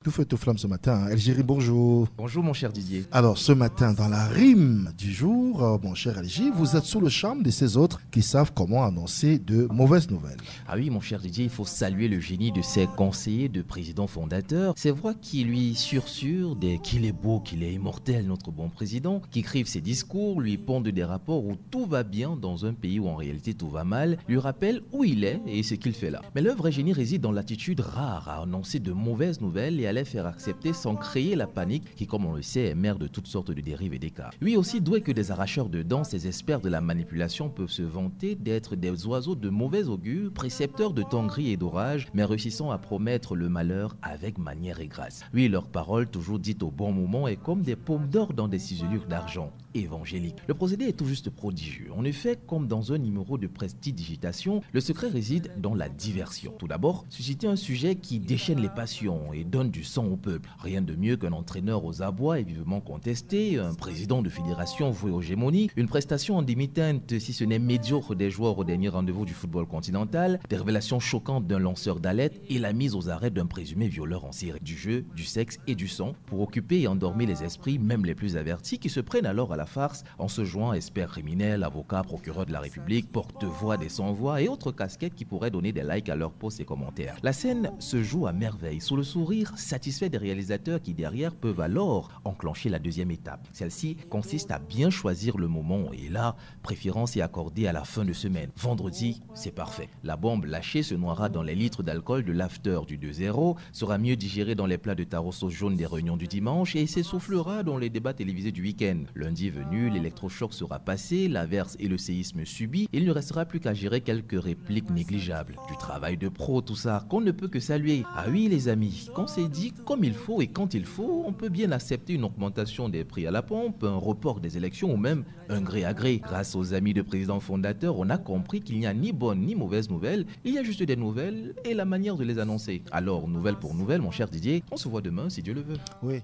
Tout feu, tout flamme ce matin. Algérie, bonjour. Bonjour mon cher Didier. Alors ce matin, dans la rime du jour, mon cher Algérie, vous êtes sous le charme de ces autres qui savent comment annoncer de mauvaises nouvelles. Ah oui mon cher Didier, il faut saluer le génie de ses conseillers, de présidents fondateurs. Ces voix qui lui susurrent qu'il est beau, qu'il est immortel, notre bon président, qui écrivent ses discours, lui pondent des rapports où tout va bien dans un pays où en réalité tout va mal, lui rappellent où il est et ce qu'il fait là. Mais le vrai génie réside dans l'attitude rare à annoncer de mauvaises nouvelles et à les faire accepter sans créer la panique qui, comme on le sait, est mère de toutes sortes de dérives et d'écarts. Lui aussi doué que des arracheurs de dents, ces experts de la manipulation peuvent se vanter d'être des oiseaux de mauvais augure, précepteurs de temps gris et d'orage, mais réussissant à promettre le malheur avec manière et grâce. Oui, leurs paroles, toujours dites au bon moment, est comme des pommes d'or dans des ciselures d'argent évangélique. Le procédé est tout juste prodigieux. En effet, comme dans un numéro de prestidigitation, le secret réside dans la diversion. Tout d'abord, susciter un sujet qui déchaîne les passions et donne du sang au peuple. Rien de mieux qu'un entraîneur aux abois et vivement contesté, un président de fédération voué aux gémonies, une prestation en demi-teinte, si ce n'est médiocre, des joueurs au dernier rendez-vous du football continental, des révélations choquantes d'un lanceur d'alerte et la mise aux arrêts d'un présumé violeur en série. Du jeu, du sexe et du sang pour occuper et endormir les esprits, même les plus avertis, qui se prennent alors à la farce en se joignant experts criminels, avocats, procureurs de la République, porte-voix des sans-voix et autres casquettes qui pourraient donner des likes à leurs posts et commentaires. La scène se joue à merveille sous le sourire satisfait des réalisateurs qui derrière peuvent alors enclencher la deuxième étape. Celle-ci consiste à bien choisir le moment et là, préférence est accordée à la fin de semaine. Vendredi, c'est parfait. La bombe lâchée se noiera dans les litres d'alcool de l'after du 2-0, sera mieux digérée dans les plats de taro sauce jaune des réunions du dimanche et s'essoufflera dans les débats télévisés du week-end. Lundi venu, l'électrochoc sera passé, l'averse et le séisme subi, il ne restera plus qu'à gérer quelques répliques négligeables. Du travail de pro, tout ça, qu'on ne peut que saluer. Ah oui les amis, quand c'est dit comme il faut et quand il faut, on peut bien accepter une augmentation des prix à la pompe, un report des élections ou même un gré à gré. Grâce aux amis de président fondateur, on a compris qu'il n'y a ni bonne ni mauvaise nouvelle, il y a juste des nouvelles et la manière de les annoncer. Alors, nouvelle pour nouvelle, mon cher Didier, on se voit demain si Dieu le veut. Oui.